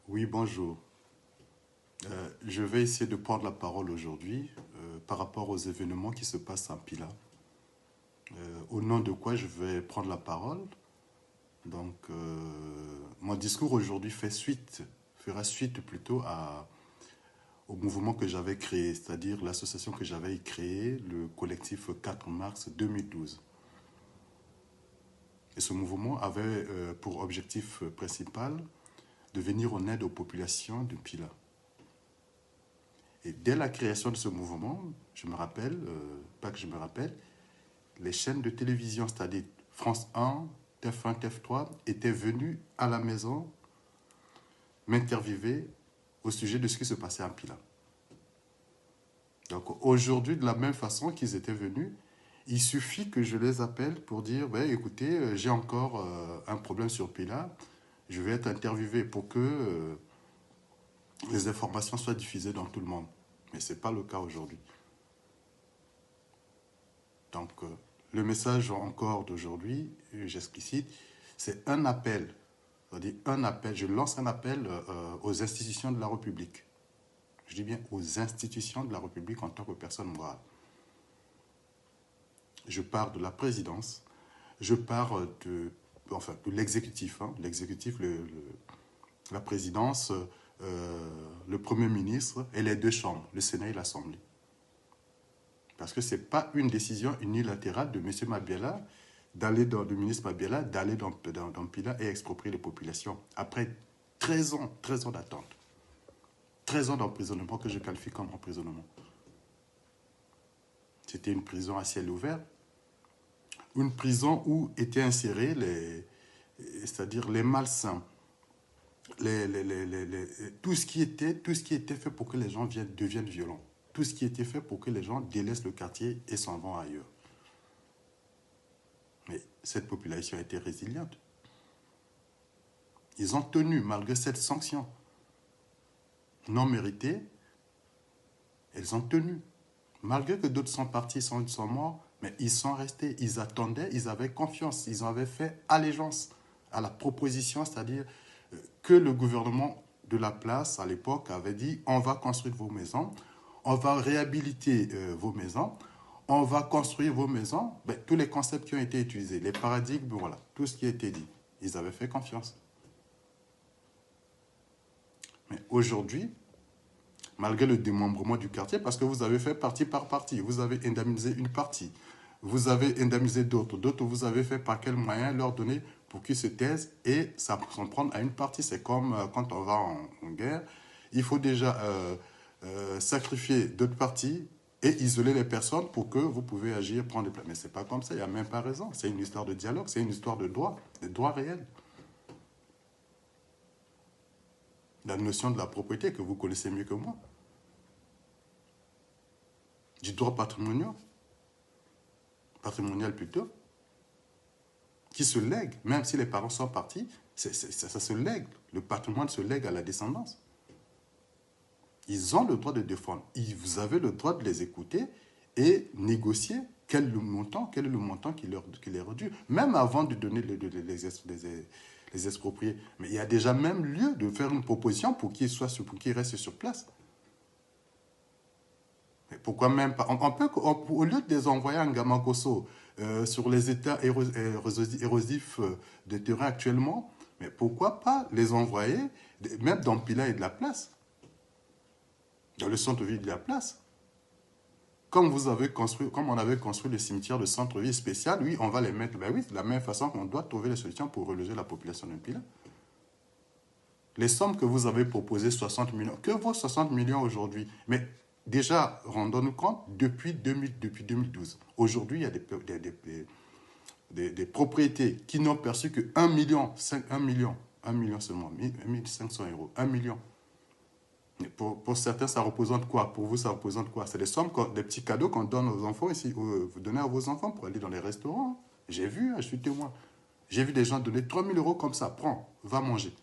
Oui, bonjour. Je vais essayer de prendre la parole aujourd'hui par rapport aux événements qui se passent en Pila. Au nom de quoi je vais prendre la parole. Mon discours aujourd'hui fera suite plutôt au mouvement que j'avais créé, c'est-à-dire l'association que j'avais créée, le collectif 4 mars 2012. Et ce mouvement avait pour objectif principal de venir en aide aux populations de Pila. Et dès la création de ce mouvement, je me rappelle, pas que je me rappelle, les chaînes de télévision, c'est-à-dire France 1, TF1, TF3, étaient venues à la maison m'interviewer au sujet de ce qui se passait en Pila. Donc aujourd'hui, de la même façon qu'ils étaient venus, il suffit que je les appelle pour dire, ben, écoutez, j'ai encore un problème sur Pila, je vais être interviewé pour que les informations soient diffusées dans tout le monde. Mais ce n'est pas le cas aujourd'hui. Donc, le message encore d'aujourd'hui, j'explicite, c'est un appel. C'est-à-dire un appel, je lance un appel aux institutions de la République. Je dis bien aux institutions de la République en tant que personne morale. Je pars de la présidence, je pars de l'exécutif, hein, l'exécutif, la présidence, le Premier ministre et les deux chambres, le Sénat et l'Assemblée. Parce que ce n'est pas une décision unilatérale de M. Mabiala, du ministre Mabiala, d'aller dans Pila et exproprier les populations. Après 13 ans d'attente. 13 ans d'emprisonnement que je qualifie comme emprisonnement. C'était une prison à ciel ouvert. Une prison où étaient insérés c'est-à-dire les malsains, tout ce qui était fait pour que les gens deviennent violents. Tout ce qui était fait pour que les gens délaissent le quartier et s'en vont ailleurs. Mais cette population a été résiliente. Ils ont tenu, malgré cette sanction non méritée, ils ont tenu. Malgré que d'autres sont partis, sont morts, mais ils sont restés, ils attendaient, ils avaient confiance, ils avaient fait allégeance à la proposition, c'est-à-dire que le gouvernement de la place, à l'époque, avait dit on va construire vos maisons, on va réhabiliter vos maisons, on va construire vos maisons. Ben, tous les concepts qui ont été utilisés, les paradigmes, voilà, tout ce qui a été dit, ils avaient fait confiance. Mais aujourd'hui, malgré le démembrement du quartier, parce que vous avez fait partie par partie, vous avez indemnisé une partie, vous avez indemnisé d'autres vous avez fait par quel moyen leur donner pour qu'ils se taisent et s'en prendre à une partie. C'est comme quand on va en guerre, il faut déjà sacrifier d'autres parties et isoler les personnes pour que vous pouvez agir, prendre des plans. Mais ce n'est pas comme ça, il n'y a même pas raison. C'est une histoire de dialogue, c'est une histoire de droit réel. La notion de la propriété que vous connaissez mieux que moi, du droit patrimonial plutôt, qui se lègue, même si les parents sont partis, ça se lègue. Le patrimoine se lègue à la descendance. Ils ont le droit de défendre. Vous avez le droit de les écouter et négocier quel est le montant qui leur est dû. Même avant de donner les exproprier. Mais il y a déjà même lieu de faire une proposition pour qu'ils restent sur place. Mais pourquoi même pas au lieu de les envoyer en Gamakoso sur les états érosifs de terrain actuellement, mais pourquoi pas les envoyer même dans Pila et de la place, dans le centre-ville de la place. Comme on avait construit le cimetière de centre-ville spécial, oui, on va les mettre. Ben oui, de la même façon qu'on doit trouver les solutions pour reloger la population de Pila. Les sommes que vous avez proposées, 60 millions, que vaut 60 millions aujourd'hui? Mais déjà, rendons-nous compte, depuis 2012, aujourd'hui, il y a des propriétés qui n'ont perçu que 1 million, 1 million seulement, 1500 euros, 1 million. Mais pour certains, ça représente quoi? Pour vous, ça représente quoi? C'est des sommes, des petits cadeaux qu'on donne aux enfants ici, vous donnez à vos enfants pour aller dans les restaurants. J'ai vu, je suis témoin. J'ai vu des gens donner 3 000 euros comme ça. Prends, va manger.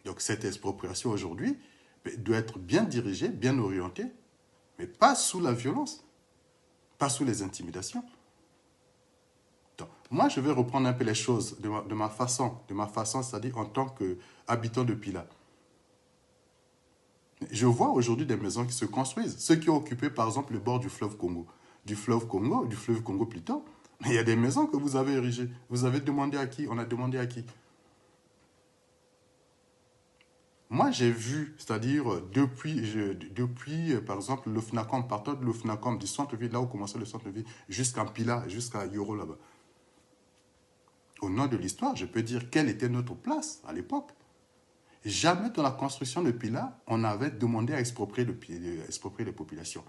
Donc cette expropriation aujourd'hui doit être bien dirigée, bien orientée, mais pas sous la violence, pas sous les intimidations. Donc, Moi, je vais reprendre un peu les choses de ma façon, c'est-à-dire en tant qu'habitant de Pila. Je vois aujourd'hui des maisons qui se construisent. Ceux qui ont occupé, par exemple, le bord du fleuve Congo. Du fleuve Congo plutôt. Mais il y a des maisons que vous avez érigées. Vous avez demandé à qui? On a demandé à qui? Moi, j'ai vu, c'est-à-dire depuis par exemple, le FNACOM, partant de le FNACOM, du centre-ville, là où commençait le centre-ville, jusqu'à Pila, jusqu'à Yoro là-bas. Au nom de l'histoire, je peux dire quelle était notre place à l'époque. Jamais dans la construction de Pila, on avait demandé à exproprier les populations.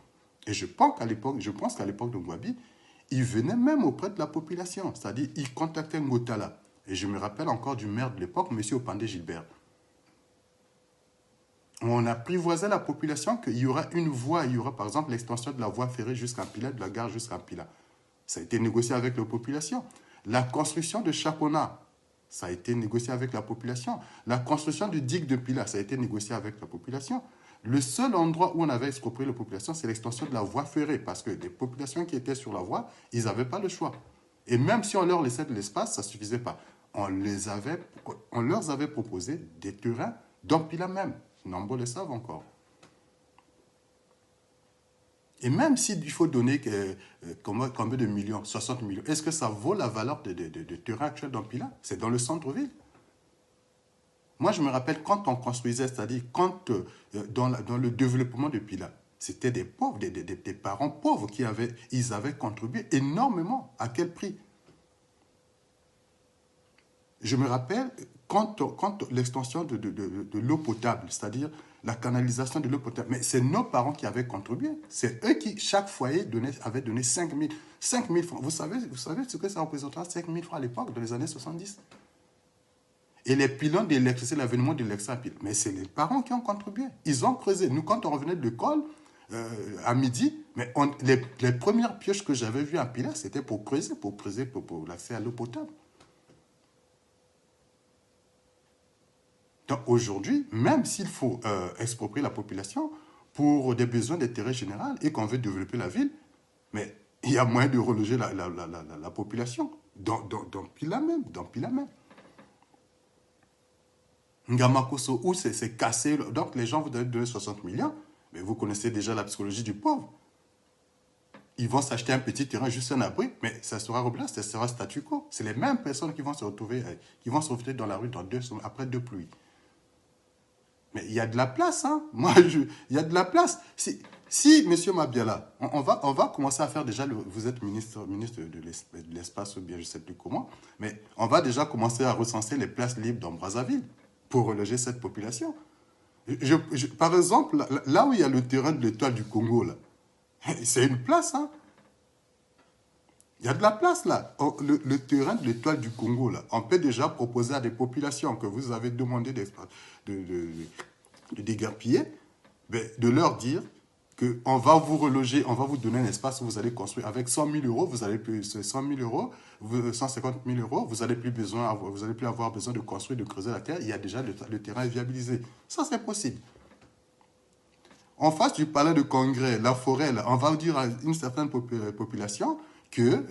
Et je pense qu'à l'époque de Ngwabi, il venait même auprès de la population, c'est-à-dire il contactait Ngotala. Et je me rappelle encore du maire de l'époque, M. Opandé Gilbert. On apprivoisait la population qu'il y aura une voie, il y aura par exemple l'extension de la voie ferrée jusqu'à Pila, de la gare jusqu'à Pila. Ça a été négocié avec la population. La construction de Chapona, ça a été négocié avec la population. La construction du digue de Pila, ça a été négocié avec la population. Le seul endroit où on avait exproprié la population, c'est l'extension de la voie ferrée, parce que les populations qui étaient sur la voie, ils n'avaient pas le choix. Et même si on leur laissait de l'espace, ça ne suffisait pas. On leur avait proposé des terrains dans Pila même. Nombre le savent encore. Et même s'il faut donner combien de millions, 60 millions, est-ce que ça vaut la valeur de terrain actuel dans Pila? C'est dans le centre-ville. Moi, je me rappelle quand on construisait, c'est-à-dire quand dans le développement de Pila, c'était des pauvres, des parents pauvres ils avaient contribué énormément. À quel prix? Je me rappelle quand l'extension de l'eau potable, c'est-à-dire la canalisation de l'eau potable, mais c'est nos parents qui avaient contribué. C'est eux qui, chaque foyer, avaient donné 5 000 francs. Vous savez ce que ça représentera, 5 000 francs à l'époque, dans les années 70? Et les pylônes d'électricité, l'avènement de l'électricité, mais c'est les parents qui ont contribué. Ils ont creusé. Nous, quand on revenait de l'école, à midi, mais les premières pioches que j'avais vues à Pila, c'était pour creuser pour l'accès à l'eau potable. Donc aujourd'hui, même s'il faut exproprier la population pour des besoins d'intérêt général et qu'on veut développer la ville, mais il y a moyen de reloger la population dans Pila même, Ngamakoso, où c'est cassé. Donc les gens vous donnent 60 millions, mais vous connaissez déjà la psychologie du pauvre. Ils vont s'acheter un petit terrain, juste un abri, mais ça sera reblast, ça sera statu quo. C'est les mêmes personnes qui vont se retrouver dans la rue après 2 pluies. Mais il y a de la place, hein. Il y a de la place. Si M. Mabiala, on va commencer à faire déjà, vous êtes ministre de l'espace, ou bien je ne sais plus comment, mais on va déjà commencer à recenser les places libres dans Brazzaville pour reloger cette population. Par exemple, là où il y a le terrain de l'Étoile du Congo, là, c'est une place, hein. Il y a de la place là. Le terrain de l'Étoile du Congo, là, on peut déjà proposer à des populations que vous avez demandé de déguerpiller, de leur dire qu'on va vous reloger, on va vous donner un espace où vous allez construire. Avec 100 000 euros, vous allez plus 100 000 euros, 150 000 euros, vous n'allez plus avoir besoin de construire, de creuser la terre. Il y a déjà le terrain est viabilisé. Ça, c'est possible. En face du palais de congrès, la forêt, là, on va dire à une certaine population que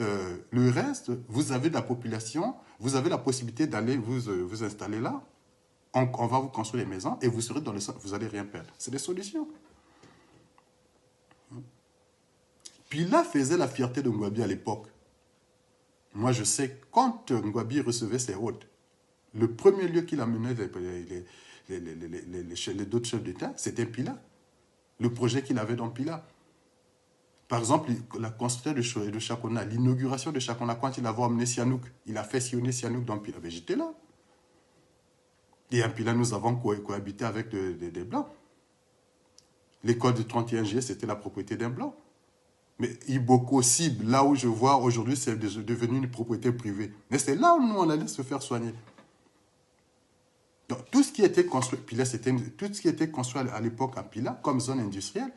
le reste, vous avez de la population, vous avez la possibilité d'aller vous installer là. On va vous construire les maisons et vous serez dans le centre, vous n'allez rien perdre. C'est des solutions. Puis là faisait la fierté de Ngwabi à l'époque. Moi, je sais, quand Ngwabi recevait ses hôtes, le premier lieu qu'il amenait les d'autres chefs d'État, c'était Pila. Le projet qu'il avait dans Pila. Par exemple, la construction de Chakona, l'inauguration de Chakona, quand il avait emmené Sihanouk, il a fait sillonner Sihanouk dans Pila. Mais j'étais là. Et à Pila, nous avons cohabité avec des Blancs. L'école de 31 juillet, c'était la propriété d'un Blanc. Mais Iboko Cible, là où je vois aujourd'hui, c'est devenu une propriété privée. Mais c'est là où nous, on allait se faire soigner. Donc, tout ce qui était construit, tout ce qui était construit à l'époque à Pila, comme zone industrielle,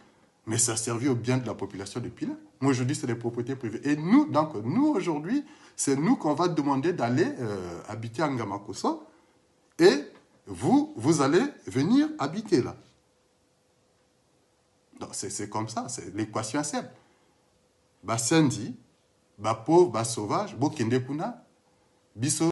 mais ça servait au bien de la population de Pila. Moi, aujourd'hui, c'est des propriétés privées. Et nous, donc, nous, aujourd'hui, c'est nous qu'on va demander d'aller habiter à Ngamakoso. Et vous allez venir habiter là. Donc, c'est comme ça, c'est l'équation est simple. Bassendi, ba pauvre, ba sauvage, bo kende kuna, biso